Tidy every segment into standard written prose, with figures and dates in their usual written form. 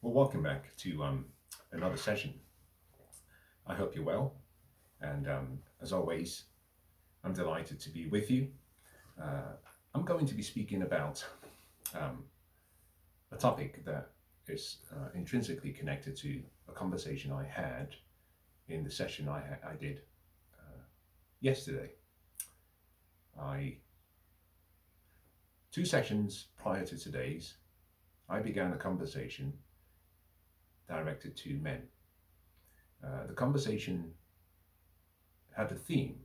Well, welcome back to another session. I hope you're well, and as always, I'm delighted to be with you. Uh, I'm going to be speaking about um, a topic that is intrinsically connected to a conversation I had in the session I did yesterday. I 2 sessions prior to today's, I began a conversation directed to men. The conversation had a theme.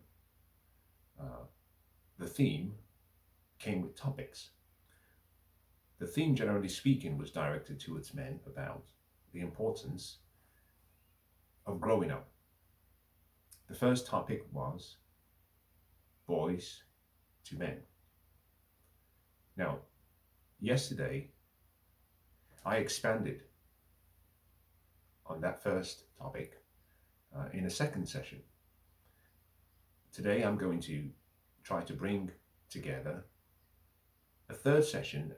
Uh, the theme came with topics. The theme, generally speaking, was directed towards men about the importance of growing up. The first topic was boys to men. Now, yesterday, I expanded on that first topic in a second session. Today, I'm going to try to bring together a third session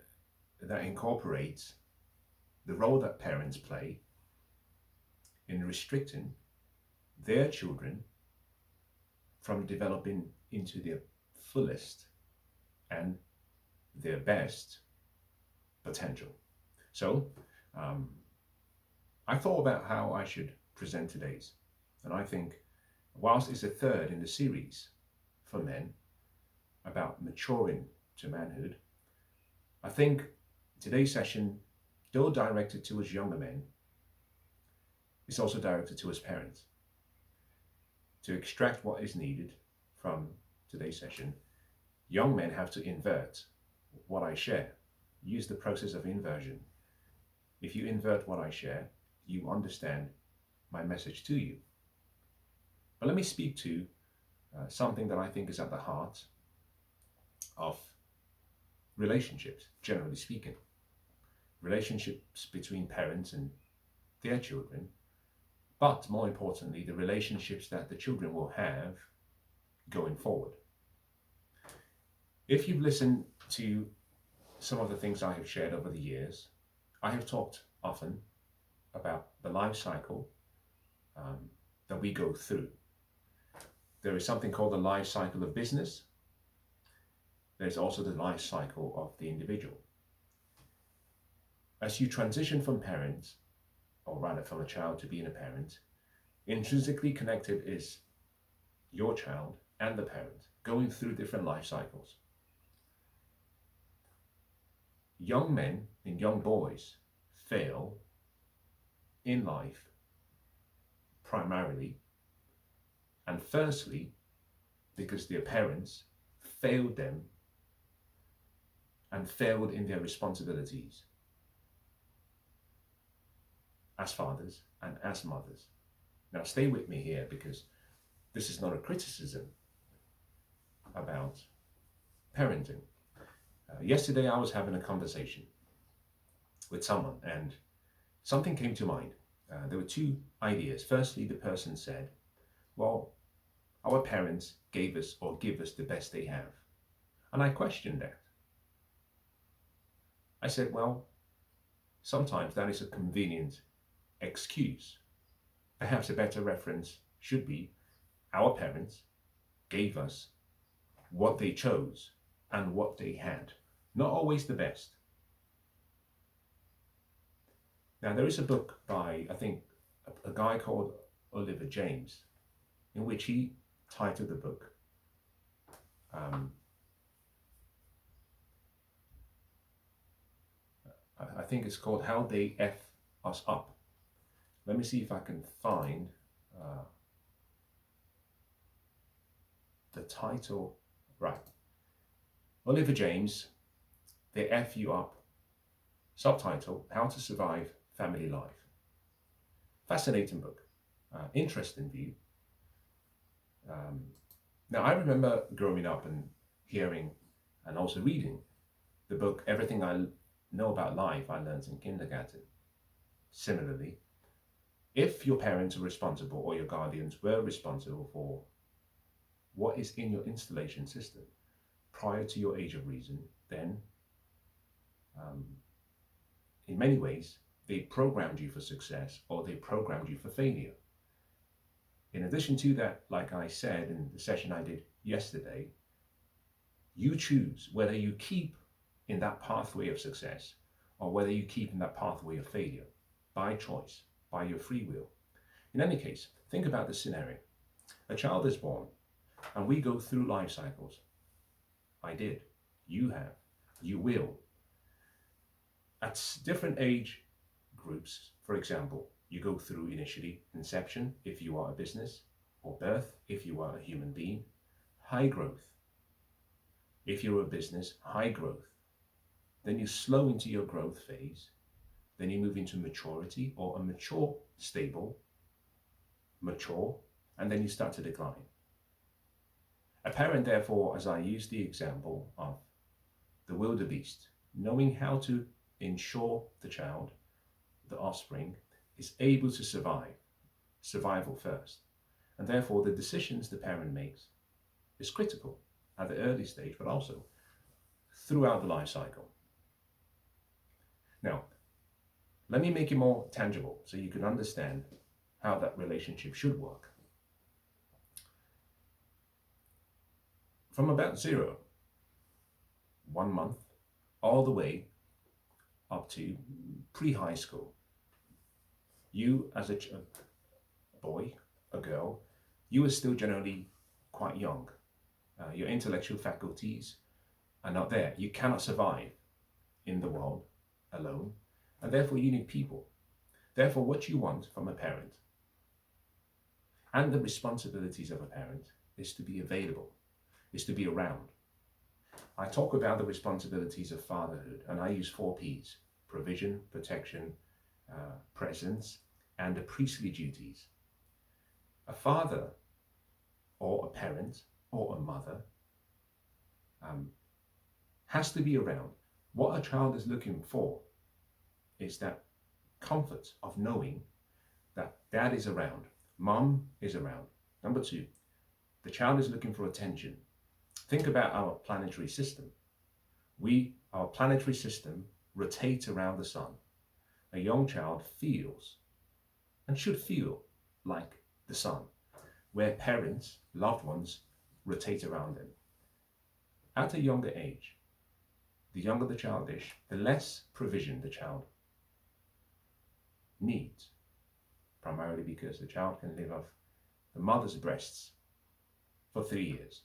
that incorporates the role that parents play in restricting their children from developing into their fullest and their best potential. So, I thought about how I should present today's, and I think, whilst it's a third in the series for men about maturing to manhood, I think today's session, though directed towards younger men, is also directed towards parents. To extract what is needed from today's session, young men have to invert what I share. Use the process of inversion. If you invert what I share, you understand my message to you. But let me speak to something that I think is at the heart of relationships, generally speaking. Relationships between parents and their children, but more importantly, the relationships that the children will have going forward. If you've listened to some of the things I have shared over the years, I have talked often about the life cycle that we go through. There is something called the life cycle of business. There's also the life cycle of the individual. As you transition from parents, or rather from a child to being a parent, intrinsically connected is your child and the parent going through different life cycles. Young men and young boys fail in life primarily and firstly because their parents failed them and failed in their responsibilities as fathers and as mothers. Now stay with me here, because this is not a criticism about parenting. Yesterday I was having a conversation with someone and something came to mind. There were two ideas. Firstly, the person said, well, our parents gave us or give us the best they have. And I questioned that. I said, well, sometimes that is a convenient excuse. Perhaps a better reference should be our parents gave us what they chose and what they had. Not always the best. Now, there is a book by, I think, a guy called Oliver James, in which he titled the book, I think it's called How They F Us Up. Let me see if I can find the title right. Oliver James, They F You Up. Subtitle, How to Survive Family Life. Fascinating book. Interesting view. Now, I remember growing up and hearing and also reading the book Everything I Know About Life I Learned in Kindergarten. Similarly, if your parents are responsible or your guardians were responsible for what is in your installation system prior to your age of reason, then in many ways they programmed you for success or they programmed you for failure. In addition to that, like I said in the session I did yesterday, you choose whether you keep in that pathway of success or whether you keep in that pathway of failure by choice, by your free will. In any case, think about this scenario. A child is born and we go through life cycles. I did, you have, you will. At different age groups, for example, you go through initially inception if you are a business, or birth if you are a human being, high growth. If you're a business, high growth. Then you slow into your growth phase. Then you move into maturity or a mature, stable, mature, and then you start to decline. A parent, therefore, as I use the example of the wildebeest, knowing how to ensure the child, the offspring, is able to survive, survival first. And therefore, the decisions the parent makes is critical at the early stage, but also throughout the life cycle. Now, let me make it more tangible so you can understand how that relationship should work. From about 0, 1 month, all the way up to pre-high school, you as a boy, a girl, you are still generally quite young. Your intellectual faculties are not there. You cannot survive in the world alone, and therefore you need people. Therefore, what you want from a parent and the responsibilities of a parent is to be available, is to be around. I talk about the responsibilities of fatherhood, and I use 4 P's: provision, protection, presence, and the priestly duties. A father or a parent or a mother has to be around. What a child is looking for is that comfort of knowing that dad is around, mom is around. Number 2, the child is looking for attention. Think about our planetary system. Our planetary system rotates around the sun. A young child feels and should feel like the sun, where parents, loved ones, rotate around them. At a younger age, the younger the child is, the less provision the child needs, primarily because the child can live off the mother's breasts for 3 years.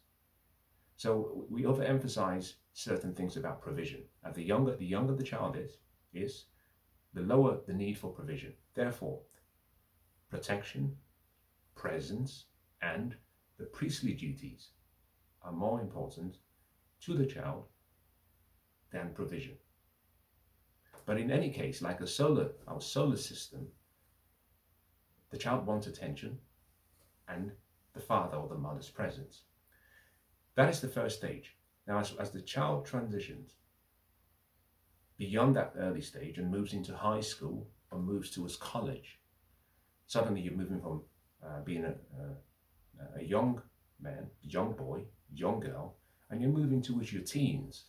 So we overemphasize certain things about provision. At the younger the child is, the lower the need for provision. Therefore, protection, presence, and the priestly duties are more important to the child than provision. But in any case, like our solar system, the child wants attention and the father or the mother's presence. That is the first stage. Now, as the child transitions beyond that early stage and moves into high school or moves towards college, suddenly you're moving from being a young man, young boy, young girl, and you're moving towards your teens.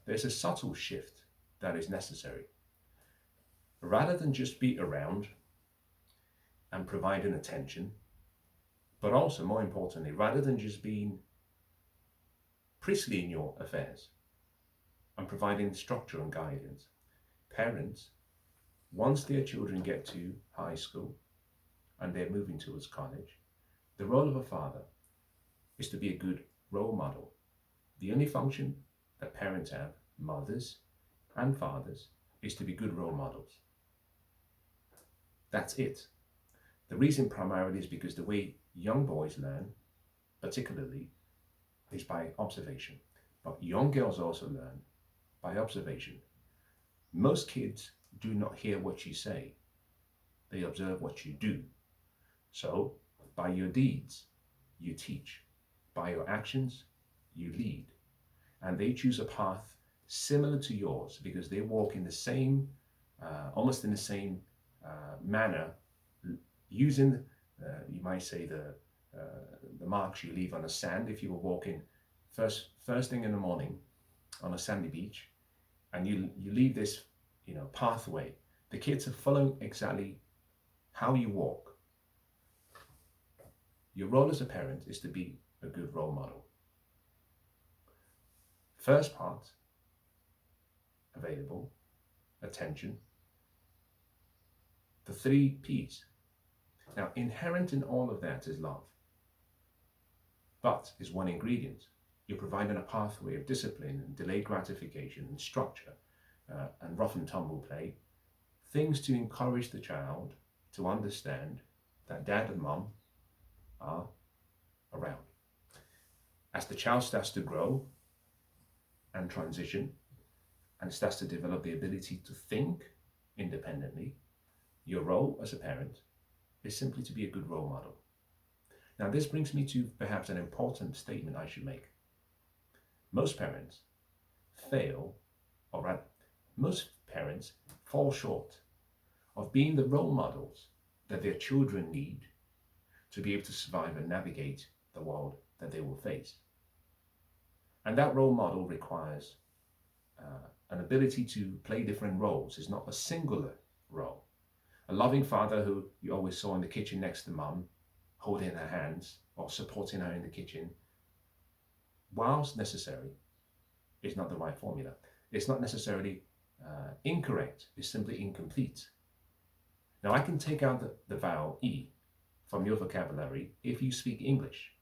There's a subtle shift that is necessary. Rather than just be around and providing attention, but also more importantly, rather than just being priestly in your affairs and providing structure and guidance, parents, once their children get to high school and they're moving towards college, the role of a father is to be a good role model. The only function that parents have, mothers and fathers, is to be good role models. That's it. The reason primarily is because the way young boys learn, particularly, is by observation. But young girls also learn by observation. Most kids do not hear what you say. They observe what you do. So, by your deeds, you teach. By your actions, you lead. And they choose a path similar to yours because they walk in the same, almost in the same manner, using, you might say, the marks you leave on the sand. If you were walking first thing in the morning on a sandy beach, and you leave this pathway, The kids are following exactly how you walk. Your role as a parent is to be a good role model. First part, available, attention, the 3 P's. Now, inherent in all of that is love, but is one ingredient. You're providing a pathway of discipline and delayed gratification and structure and rough and tumble play, things to encourage the child to understand that dad and mom are around. As the child starts to grow and transition and starts to develop the ability to think independently, your role as a parent is simply to be a good role model. Now, this brings me to perhaps an important statement I should make. Most parents fail, or rather, most parents fall short of being the role models that their children need to be able to survive and navigate the world that they will face. And that role model requires an ability to play different roles. It's not a singular role. A loving father who you always saw in the kitchen next to mum, holding her hands or supporting her in the kitchen, whilst necessary, is not the right formula. It's not necessarily incorrect, it's simply incomplete. Now, I can take out the vowel E from your vocabulary if you speak English,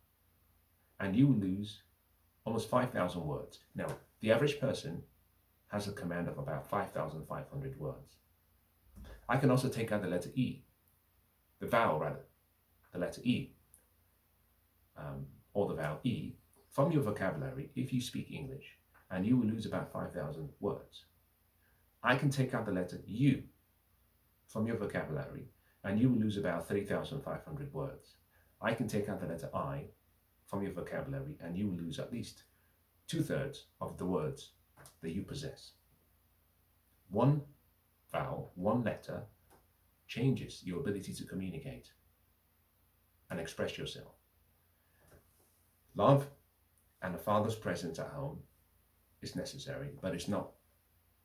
and you will lose almost 5,000 words. Now, the average person has a command of about 5,500 words. I can also take out the letter E, the vowel rather, the letter E, or the vowel E from your vocabulary if you speak English, and you will lose about 5,000 words. I can take out the letter U from your vocabulary, and you will lose about 3,500 words. I can take out the letter I from your vocabulary, and you will lose at least 2/3 of the words that you possess. One vowel, one letter, changes your ability to communicate and express yourself. Love and a father's presence at home is necessary, but it's not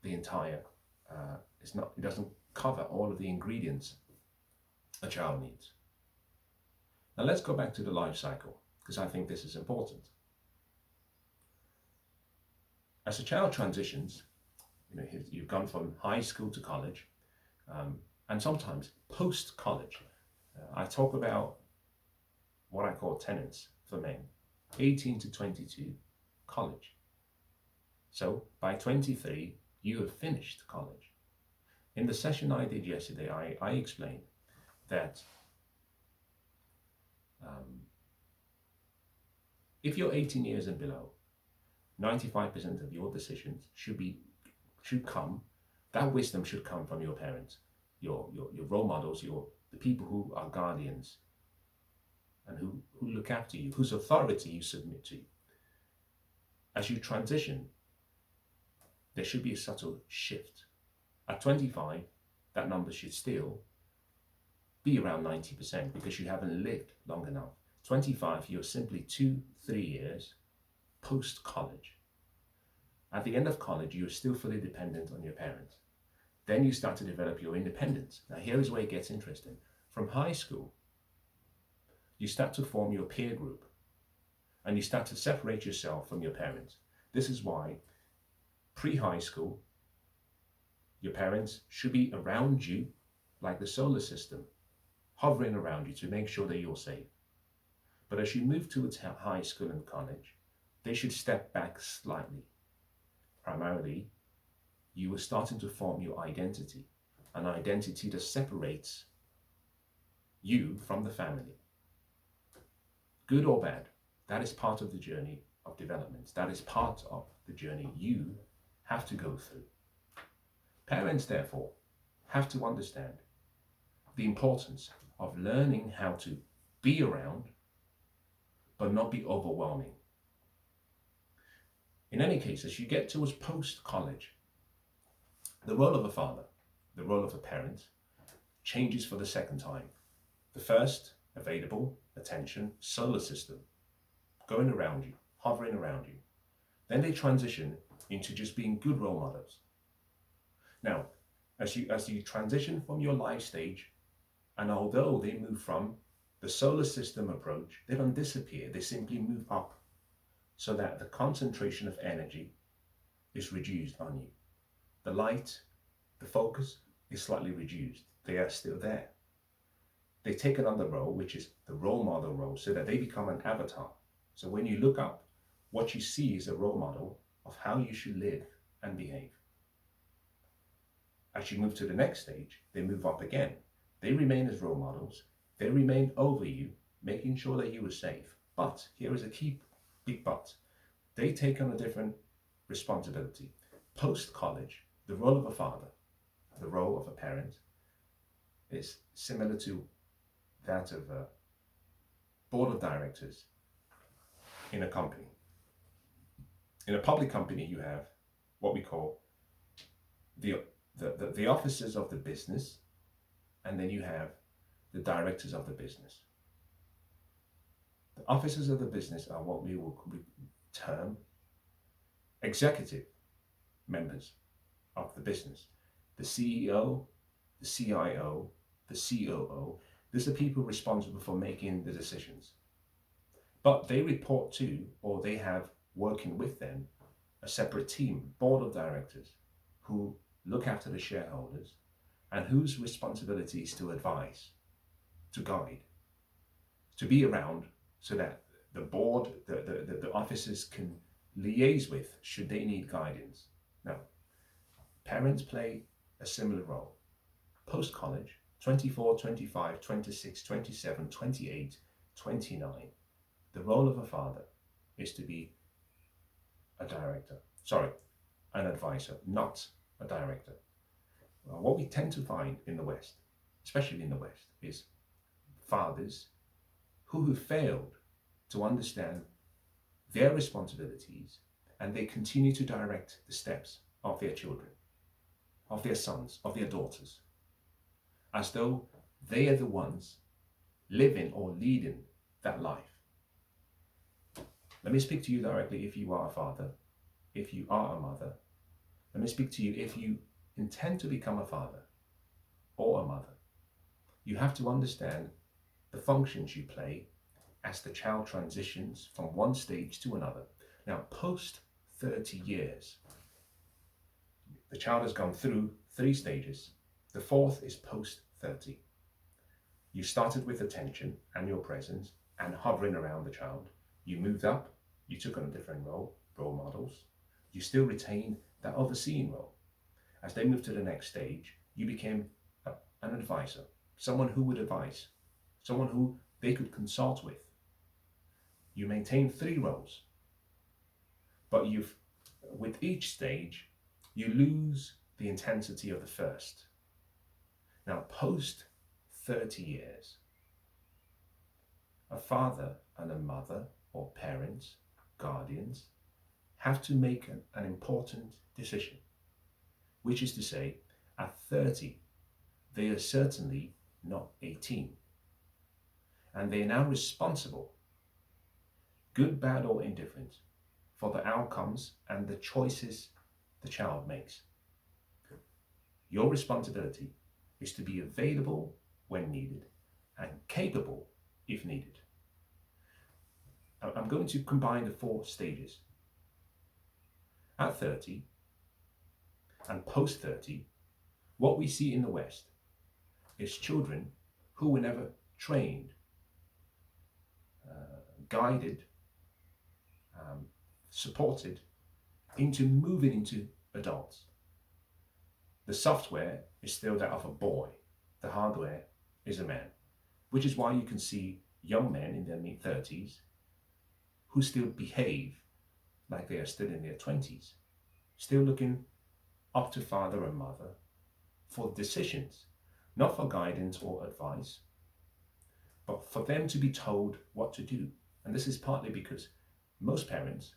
the entire, it doesn't cover all of the ingredients a child needs. Now let's go back to the life cycle, because I think this is important. As a child transitions, you've gone from high school to college, and sometimes post-college. I talk about what I call tenants for men, 18 to 22, college. So by 23, you have finished college. In the session I did yesterday, I explained that if you're 18 years and below, 95% of your decisions should come, that wisdom should come from your parents, your role models, the people who are guardians and who look after you, whose authority you submit to. As you transition, there should be a subtle shift. At 25, that number should still be around 90% because you haven't lived long enough. 25, you're simply 2-3 years post-college. At the end of college, you're still fully dependent on your parents. Then you start to develop your independence. Now here is where it gets interesting. From high school, you start to form your peer group and you start to separate yourself from your parents. This is why pre-high school, your parents should be around you like the solar system, hovering around you to make sure that you're safe. But as you move towards high school and college, they should step back slightly. Primarily, you are starting to form your identity, an identity that separates you from the family. Good or bad, that is part of the journey of development. That is part of the journey you have to go through. Parents, therefore, have to understand the importance of learning how to be around, but not be overwhelming. In any case, as you get towards post-college, the role of a father, the role of a parent, changes for the second time. The first, available, attention, solar system, going around you, hovering around you. Then they transition into just being good role models. Now, As you transition from your life stage, and although they move from the solar system approach, they don't disappear, they simply move up so that the concentration of energy is reduced on you. The light, the focus is slightly reduced. They are still there. They take another role, which is the role model role, so that they become an avatar. So when you look up, what you see is a role model of how you should live and behave. As you move to the next stage, they move up again. They remain as role models. They remain over you, making sure that you are safe. But here is a key big but. They take on a different responsibility. Post-college, the role of a father, the role of a parent, is similar to that of a board of directors in a company. In a public company, you have what we call the officers of the business, and then you have the directors of the business. The officers of the business are what we will term executive members of the business. The CEO, the CIO, the COO, these are people responsible for making the decisions. But they report to, or they have working with them, a separate team, board of directors, who look after the shareholders and whose responsibility is to advise, to guide, to be around so that the board, the officers can liaise with should they need guidance. Now, parents play a similar role. Post-college, 24, 25, 26, 27, 28, 29, the role of a father is to be an advisor, not a director. Well, what we tend to find in the West, especially in the West, is fathers who have failed to understand their responsibilities, and they continue to direct the steps of their children, of their sons, of their daughters, as though they are the ones living or leading that life. Let me speak to you directly if you are a father, if you are a mother. Let me speak to you if you intend to become a father or a mother. You have to understand the functions you play as the child transitions from one stage to another. Now, post 30 years, the child has gone through 3 stages. The 4th is post 30. You started with attention and your presence and hovering around the child. You moved up, you took on a different role models. You still retain that overseeing role. As they moved to the next stage, you became an advisor, someone who would advise, someone who they could consult with. You maintain 3 roles, but with each stage, you lose the intensity of the first. Now, post 30 years, a father and a mother, or parents, guardians, have to make an important decision, which is to say, at 30, they are certainly not 18. And they are now responsible, good, bad, or indifferent, for the outcomes and the choices the child makes. Your responsibility is to be available when needed and capable if needed. I'm going to combine the 4 stages. At 30 and post 30, what we see in the West is children who were never trained, guided, supported into moving into adults. The software is still that of a boy. The hardware is a man, which is why you can see young men in their mid-30s who still behave like they are still in their 20s, still looking up to father and mother for decisions, not for guidance or advice, but for them to be told what to do. And this is partly because most parents,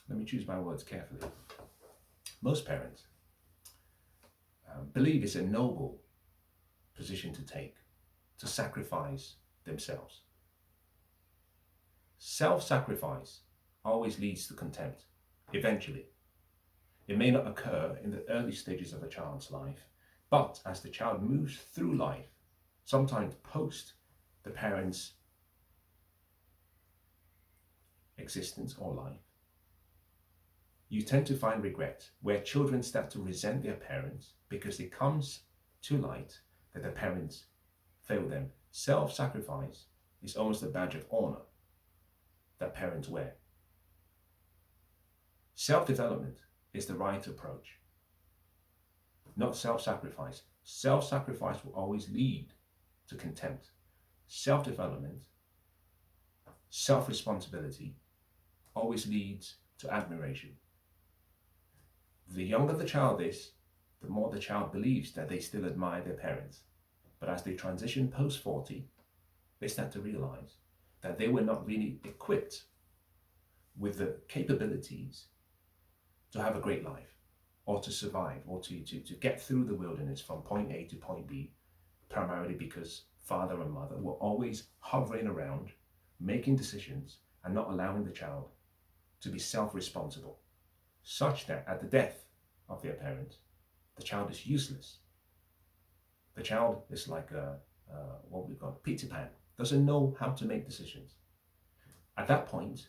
let me choose my words carefully, most parents believe it's a noble position to take, to sacrifice themselves. Self-sacrifice always leads to contempt, eventually. It may not occur in the early stages of a child's life, but as the child moves through life, sometimes post the parents' existence or life, you tend to find regret, where children start to resent their parents because it comes to light that the parents fail them. Self-sacrifice is almost a badge of honor that parents wear. Self-development is the right approach, not self-sacrifice. Self-sacrifice will always lead to contempt. Self-development, self-responsibility always leads to admiration. The younger the child is, the more the child believes that they still admire their parents. But as they transition post-40, they start to realize that they were not really equipped with the capabilities to have a great life, or to survive, or to get through the wilderness from point A to point B, primarily because father and mother were always hovering around, making decisions, and not allowing the child to be self-responsible, such that at the death of their parent, the child is useless. The child is like what we call Peter Pan, doesn't know how to make decisions. At that point,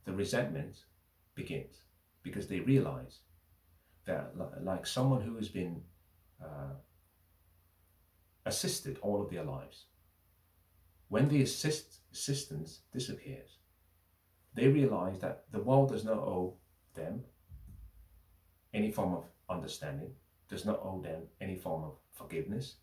the resentment begins, because they realize that, like someone who has been assisted all of their lives, when the assistance disappears, they realize that the world does not owe them any form of understanding, does not owe them any form of forgiveness,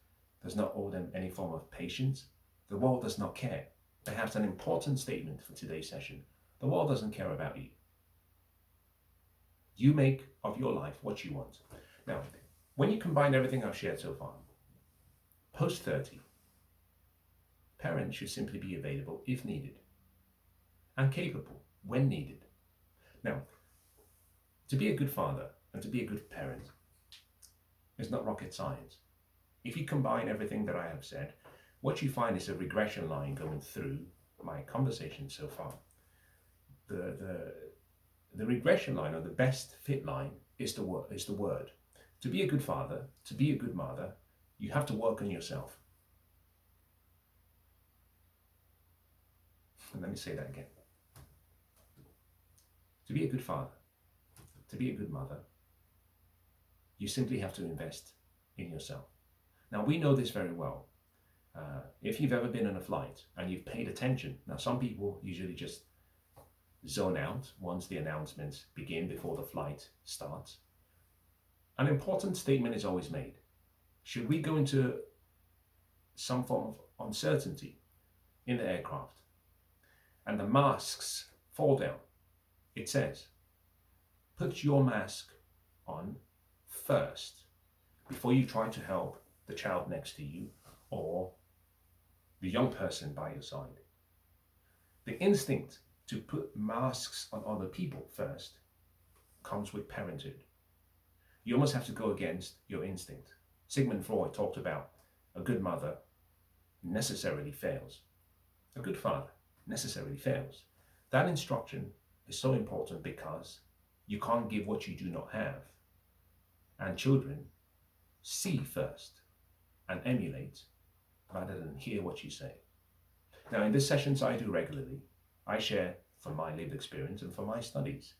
does not owe them any form of patience. The world does not care. Perhaps an important statement for today's session. The world doesn't care about you. You make of your life what you want. Now, when you combine everything I've shared so far, post 30, parents should simply be available if needed, and capable when needed. Now, to be a good father and to be a good parent is not rocket science. If you combine everything that I have said, what you find is a regression line going through my conversation so far. The regression line, or the best fit line, is the word. To be a good father, to be a good mother, you have to work on yourself. And let me say that again. To be a good father, to be a good mother, you simply have to invest in yourself. Now, we know this very well. If you've ever been on a flight and you've paid attention, now some people usually just zone out once the announcements begin before the flight starts. An important statement is always made. Should we go into some form of uncertainty in the aircraft and the masks fall down, it says, put your mask on first before you try to help the child next to you or the young person by your side. The instinct to put masks on other people first comes with parenthood. You almost have to go against your instinct. Sigmund Freud talked about a good mother necessarily fails. A good father necessarily fails. That instruction is so important because you can't give what you do not have. And children see first and emulate rather than hear what you say. Now, in these sessions I do regularly, I share from my lived experience and from my studies.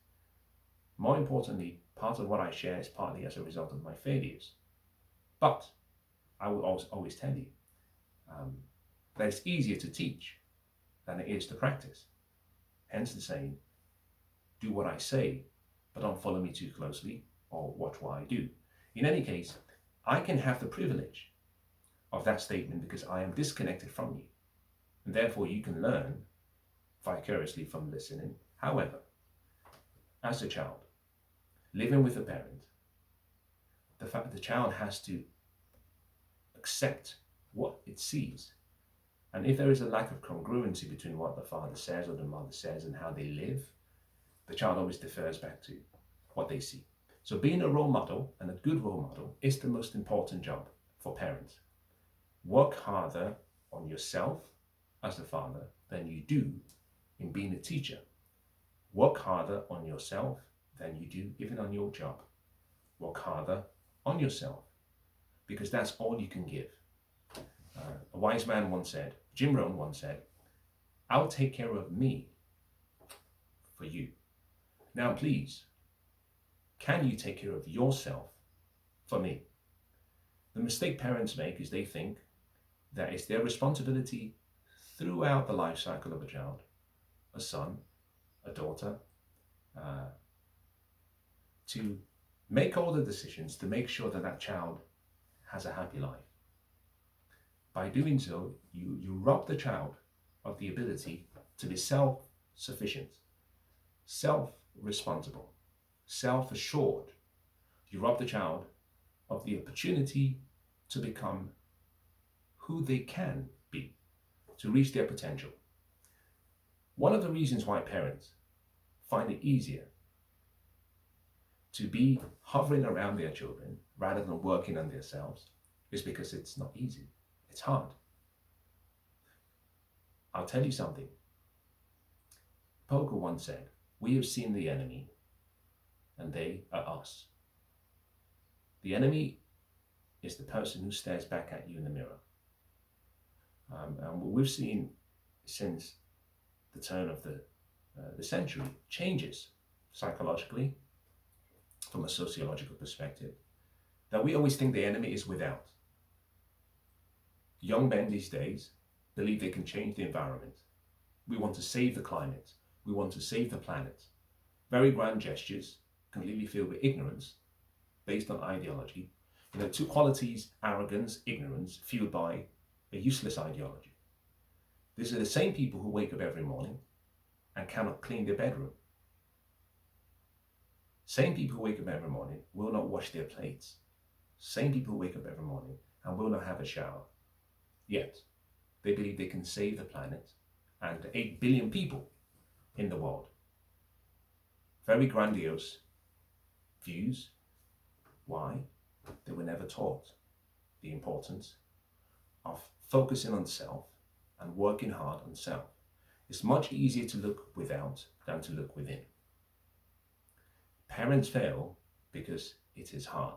More importantly, part of what I share is partly as a result of my failures. But I will always tell you that it's easier to teach than it is to practice. Hence the saying, do what I say, but don't follow me too closely or watch what I do. In any case, I can have the privilege of that statement because I am disconnected from you. And therefore you can learn vicariously from listening. However, as a child, living with a parent, the fact that the child has to accept what it sees. And if there is a lack of congruency between what the father says or the mother says and how they live, the child always defers back to what they see. So being a role model, and a good role model, is the most important job for parents. Work harder on yourself as a father than you do in being a teacher. Work harder on yourself than you do even on your job. work harder on yourself, because that's all you can give. A wise man once said, Jim Rohn once said, I'll take care of me for you. Now, please, can you take care of yourself for me? The mistake parents make is they think that it's their responsibility throughout the life cycle of a child, a son, a daughter, to make all the decisions to make sure that that child has a happy life. By doing so, you rob the child of the ability to be self-sufficient, self-responsible, self-assured. You rob the child of the opportunity to become who they can be, to reach their potential. One of the reasons why parents find it easier to be hovering around their children rather than working on themselves is because it's not easy. It's hard. I'll tell you something. Poker once said, we have seen the enemy and they are us. The enemy is the person who stares back at you in the mirror. And what we've seen since the turn of the century changes psychologically, from a sociological perspective, that we always think the enemy is without. Young men these days believe they can change the environment. We want to save the climate. We want to save the planet. Very grand gestures, completely filled with ignorance, based on ideology. Two qualities, arrogance, ignorance, fueled by a useless ideology. These are the same people who wake up every morning and cannot clean their bedroom. Same people who wake up every morning will not wash their plates. Same people who wake up every morning and will not have a shower. Yet, they believe they can save the planet and 8 billion people in the world. Very grandiose views. Why? They were never taught the importance of focusing on self and working hard on self. It's much easier to look without than to look within. Parents fail because it is hard.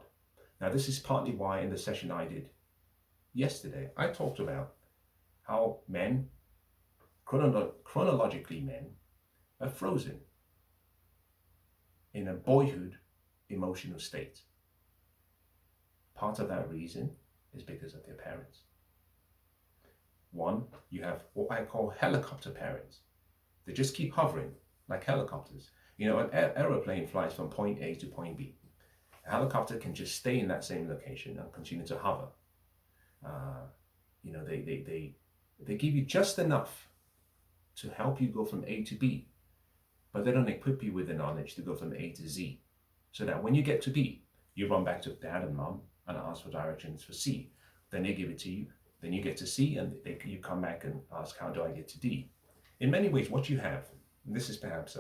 Now, this is partly why in the session I did yesterday, I talked about how men, chronologically men, are frozen in a boyhood emotional state. Part of that reason is because of their parents. One, you have what I call helicopter parents. They just keep hovering like helicopters. An aeroplane flies from point A to point B. A helicopter can just stay in that same location and continue to hover. They give you just enough to help you go from A to B, but they don't equip you with the knowledge to go from A to Z, so that when you get to B, you run back to dad and mom and ask for directions for C. Then they give it to you. Then you get to C, and you come back and ask, how do I get to D? In many ways, what you have, and this is perhaps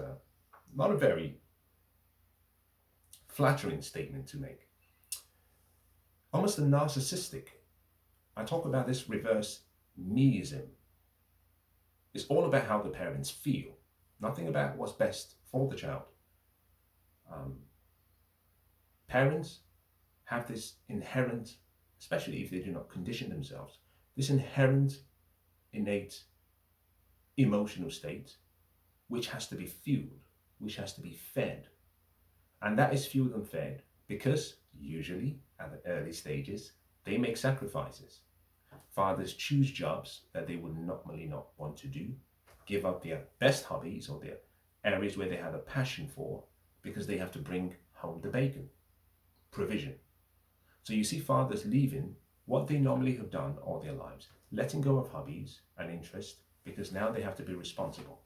not a very flattering statement to make, almost a narcissistic. I talk about this reverse meism. It's all about how the parents feel, nothing about what's best for the child. Parents have this inherent, especially if they do not condition themselves, this inherent, innate emotional state, which has to be fueled, which has to be fed. And that is fueled and fed because usually at the early stages, they make sacrifices. Fathers choose jobs that they would normally not want to do, give up their best hobbies or their areas where they have a passion for, because they have to bring home the bacon, provision. So you see fathers leaving what they normally have done all their lives, letting go of hobbies and interest, because now they have to be responsible.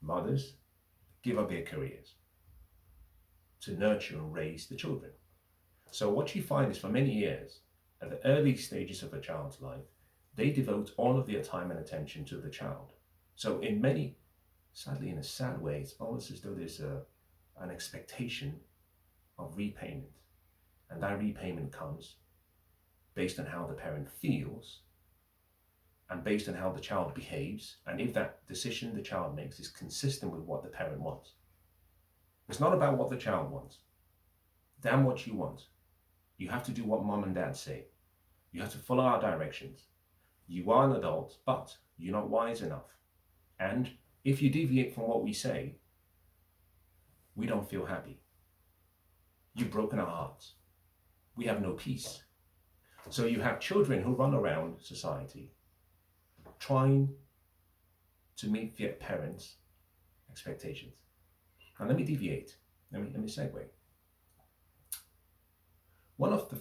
Mothers give up their careers to nurture and raise the children. So what you find is for many years, at the early stages of a child's life, they devote all of their time and attention to the child. So in many, sadly in a sad way, it's almost as though there's an expectation of repayment. And that repayment comes based on how the parent feels and based on how the child behaves, and if that decision the child makes is consistent with what the parent wants. It's not about what the child wants. damn what you want. You have to do what mom and dad say. You have to follow our directions. You are an adult, but you're not wise enough. And if you deviate from what we say, we don't feel happy. You've broken our hearts. We have no peace. So you have children who run around society trying to meet their parents' expectations. Now let me deviate. Let me segue. One of the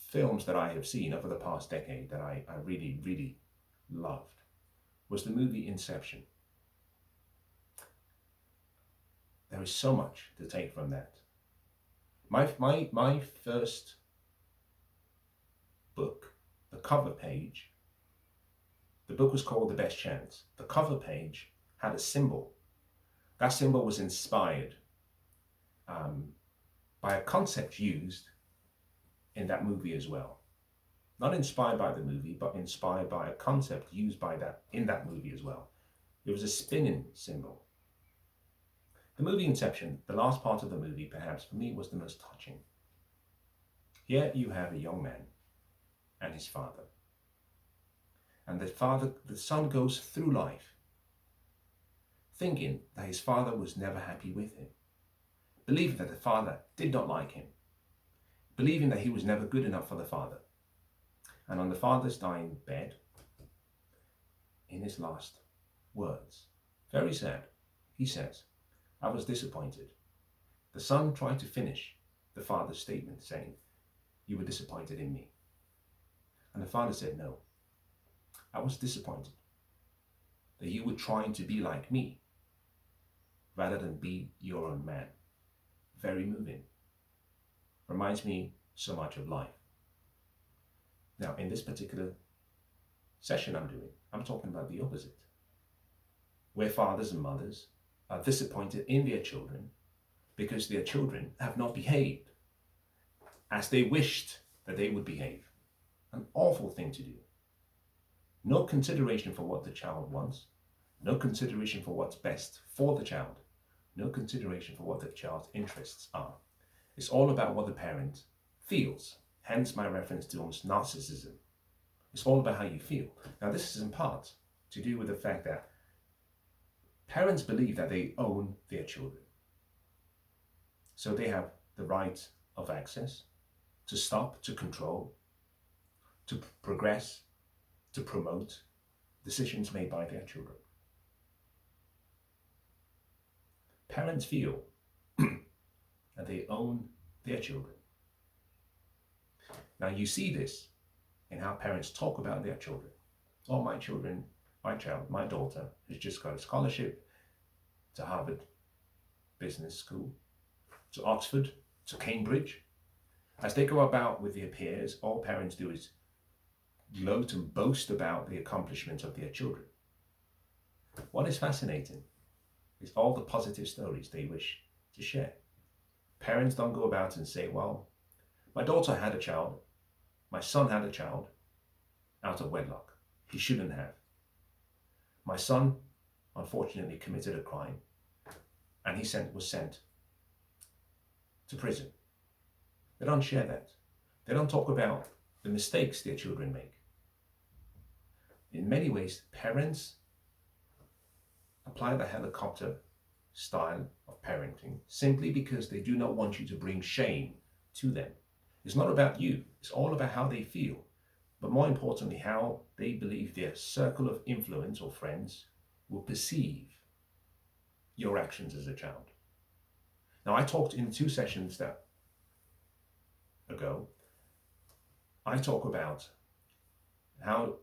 films that I have seen over the past decade that I really, really loved was the movie Inception. There is so much to take from that. My first book, the cover page, the book was called The Best Chance. The cover page had a symbol. That symbol was inspired by a concept used in that movie as well. Not inspired by the movie, but inspired by a concept used in that movie as well. It was a spinning symbol. The movie Inception, the last part of the movie, perhaps for me, was the most touching. Here you have a young man and his father. And the son goes through life thinking that his father was never happy with him, believing that the father did not like him, believing that he was never good enough for the father. And on the father's dying bed, in his last words, very sad, he says, "I was disappointed." The son tried to finish the father's statement saying, "You were disappointed in me." And the father said, "No, I was disappointed that you were trying to be like me rather than be your own man." Very moving. Reminds me so much of life. Now, in this particular session I'm talking about the opposite, where fathers and mothers are disappointed in their children because their children have not behaved as they wished that they would behave. An awful thing to do. No consideration for what the child wants, no consideration for what's best for the child, no consideration for what the child's interests are. It's all about what the parent feels, hence my reference to almost narcissism. It's all about how you feel. Now, this is in part to do with the fact that parents believe that they own their children. So they have the right of access to stop, to control, to progress, to promote decisions made by their children. Parents feel that they own their children. Now you see this in how parents talk about their children. Oh, my daughter has just got a scholarship to Harvard Business School, to Oxford, to Cambridge. As they go about with their peers, all parents do is gloat and boast about the accomplishments of their children. What is fascinating is all the positive stories they wish to share. Parents don't go about and say, well, my daughter had a child, my son had a child out of wedlock. He shouldn't have. My son, unfortunately, committed a crime and he was sent to prison. They don't share that. They don't talk about the mistakes their children make. In many ways, parents apply the helicopter style of parenting simply because they do not want you to bring shame to them. It's not about you. It's all about how they feel. But more importantly, how they believe their circle of influence or friends will perceive your actions as a child. Now, I talked in 2 sessions ago, I talk about how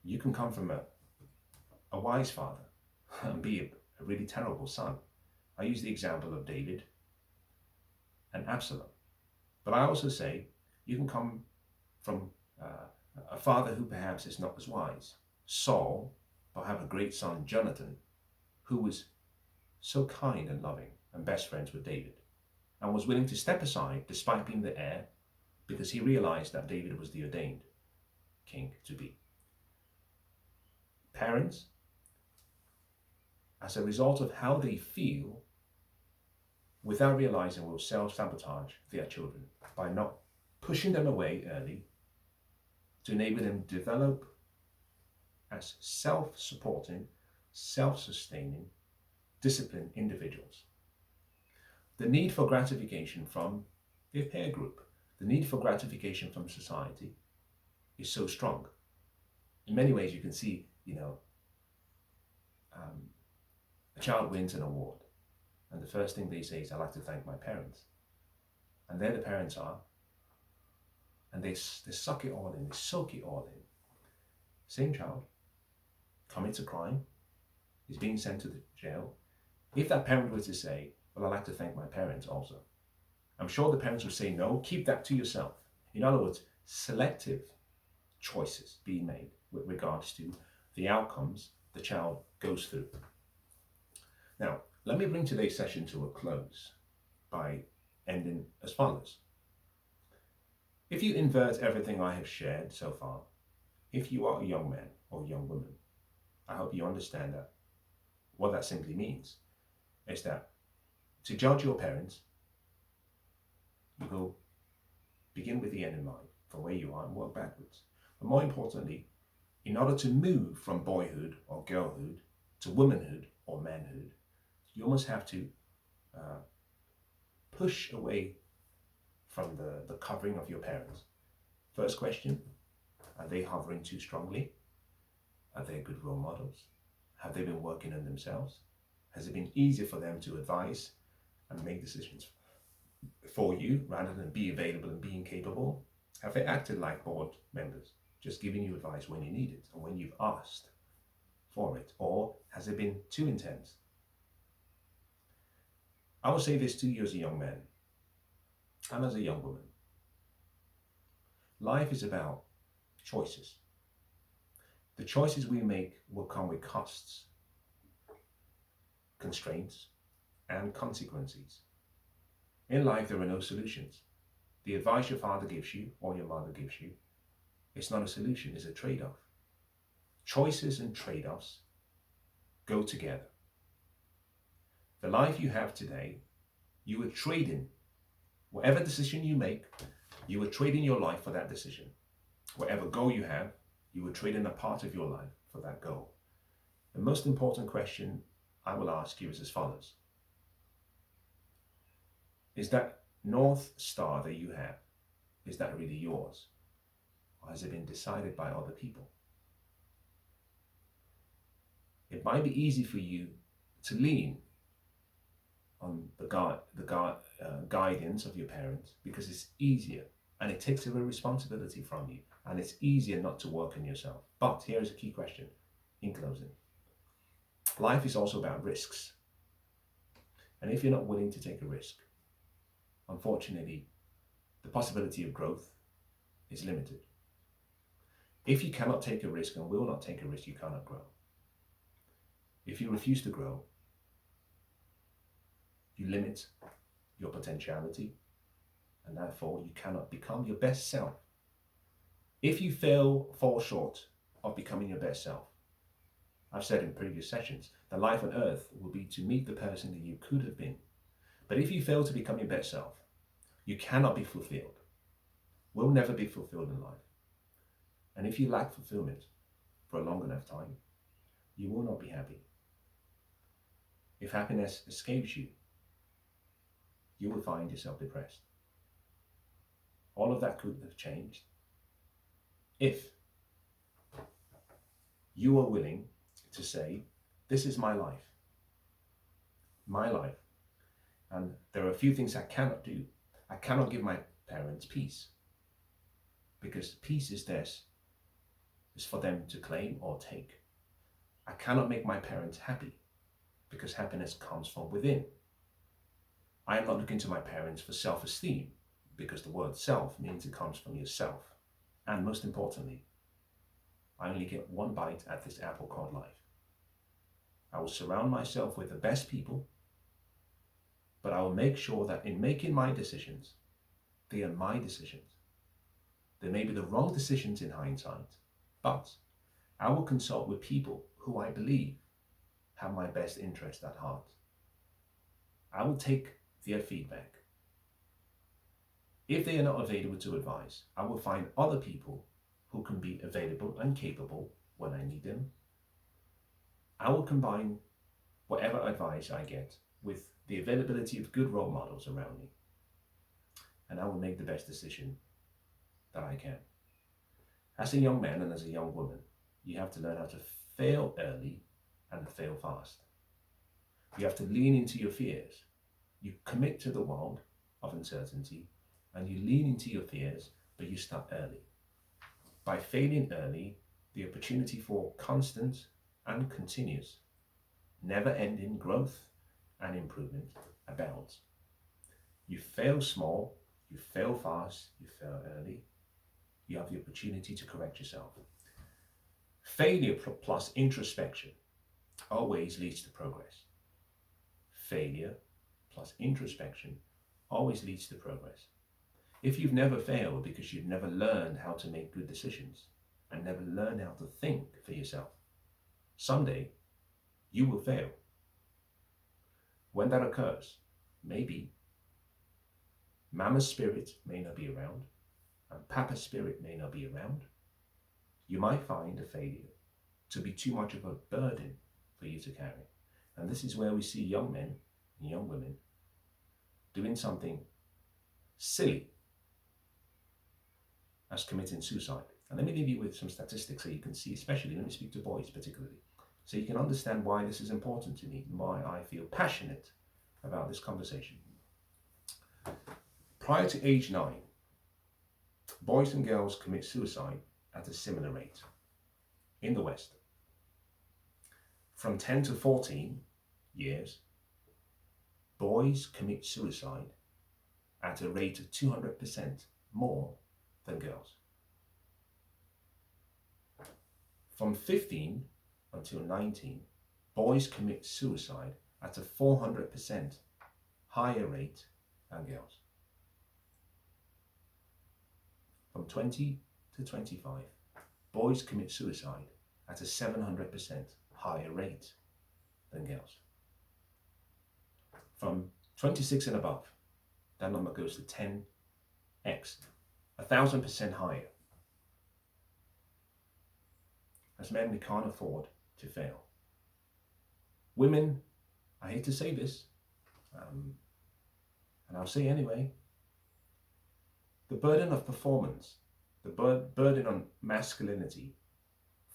you can come from a wise father and be a really terrible son. I use the example of David and Absalom. But I also say you can come from a father who perhaps is not as wise. Saul, but have a great son, Jonathan, who was so kind and loving and best friends with David, and was willing to step aside despite being the heir, because he realized that David was the ordained king to be. Parents, as a result of how they feel, without realizing will self-sabotage their children by not pushing them away early to enable them to develop as self-supporting, self-sustaining, disciplined individuals. The need for gratification from their peer group, the need for gratification from society is so strong. In many ways, you can see, a child wins an award, and the first thing they say is, "I'd like to thank my parents." And there the parents are, and they suck it all in, they soak it all in. Same child commits a crime, is being sent to the jail. If that parent were to say, "Well, I'd like to thank my parents also," I'm sure the parents would say, "No, keep that to yourself." In other words, selective choices being made with regards to the outcomes the child goes through. Now, let me bring today's session to a close by ending as follows. If you invert everything I have shared so far, if you are a young man or young woman, I hope you understand that what that simply means is that to judge your parents, you go begin with the end in mind, from where you are, and work backwards. But more importantly, in order to move from boyhood or girlhood to womanhood or manhood, you almost have to push away from the covering of your parents. First question, are they hovering too strongly? Are they good role models? Have they been working on themselves? Has it been easier for them to advise and make decisions for you rather than be available and being capable? Have they acted like board members, just giving you advice when you need it and when you've asked for it? Or has it been too intense? I will say this to you as a young man and as a young woman. Life is about choices. The choices we make will come with costs, constraints, and consequences. In life, there are no solutions. The advice your father gives you or your mother gives you, it's not a solution, it's a trade-off. Choices and trade-offs go together. The life you have today, you are trading. Whatever decision you make, you are trading your life for that decision. Whatever goal you have, you are trading a part of your life for that goal. The most important question I will ask you is as follows. Is that North Star that you have, is that really yours? Or has it been decided by other people? It might be easy for you to lean on the guidance of your parents because it's easier and it takes away responsibility from you, and it's easier not to work on yourself. But here is a key question in closing. Life is also about risks. And if you're not willing to take a risk, unfortunately, the possibility of growth is limited. If you cannot take a risk and will not take a risk, you cannot grow. If you refuse to grow, you limit your potentiality, and therefore you cannot become your best self. If you fall short of becoming your best self, I've said in previous sessions, the life on earth will be to meet the person that you could have been. But if you fail to become your best self, you cannot be fulfilled. Will never be fulfilled in life. And if you lack fulfillment for a long enough time, you will not be happy. If happiness escapes you, you will find yourself depressed. All of that could have changed if you are willing to say, this is my life, and there are a few things I cannot do. I cannot give my parents peace, because peace is theirs. It's for them to claim or take. I cannot make my parents happy, because happiness comes from within. I am not looking to my parents for self-esteem, because the word self means it comes from yourself. And most importantly, I only get one bite at this apple called life. I will surround myself with the best people, but I will make sure that in making my decisions, they are my decisions. They may be the wrong decisions in hindsight, but I will consult with people who I believe have my best interest at heart. I will take via feedback. If they are not available to advise, I will find other people who can be available and capable when I need them. I will combine whatever advice I get with the availability of good role models around me, and I will make the best decision that I can. As a young man and as a young woman, you have to learn how to fail early and fail fast. You have to lean into your fears. You commit to the world of uncertainty and you lean into your fears, but you start early. By failing early, the opportunity for constant and continuous, never-ending growth and improvement abounds. You fail small, you fail fast, you fail early, you have the opportunity to correct yourself. Failure plus introspection always leads to progress. Failure plus introspection always leads to progress. If you've never failed because you've never learned how to make good decisions and never learned how to think for yourself, someday you will fail. When that occurs, maybe Mama's spirit may not be around and Papa's spirit may not be around. You might find a failure to be too much of a burden for you to carry. And this is where we see young men and young women doing something silly as committing suicide. And let me leave you with some statistics so you can see, especially let me speak to boys particularly, so you can understand why this is important to me and why I feel passionate about this conversation. Prior to age 9, boys and girls commit suicide at a similar rate in the West. From 10 to 14 years, boys commit suicide at a rate of 200% more than girls. From 15 until 19, boys commit suicide at a 400% higher rate than girls. From 20 to 25, boys commit suicide at a 700% higher rate than girls. From 26 and above, that number goes to 10x, 1,000% higher. As men, we can't afford to fail. Women, I hate to say this, and I'll say anyway, the burden of performance, the burden on masculinity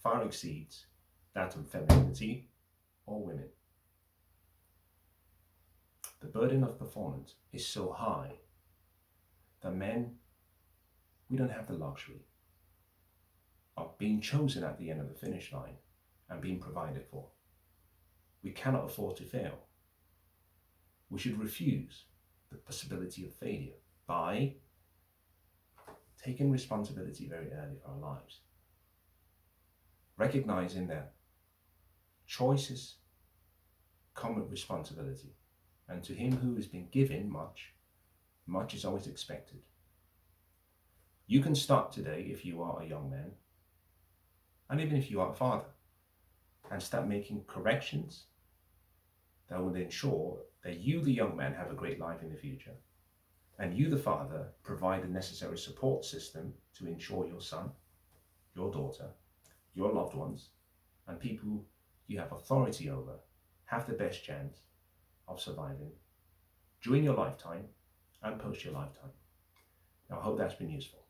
far exceeds that on femininity or women. The burden of performance is so high that men, we don't have the luxury of being chosen at the end of the finish line and being provided for. We cannot afford to fail. We should refuse the possibility of failure by taking responsibility very early for our lives. Recognizing that choices come with responsibility, and to him who has been given much, much is always expected. You can start today if you are a young man, and even if you are a father, and start making corrections that will ensure that you, the young man, have a great life in the future, and you, the father, provide the necessary support system to ensure your son, your daughter, your loved ones, and people you have authority over have the best chance of surviving during your lifetime and post your lifetime. Now, I hope that's been useful.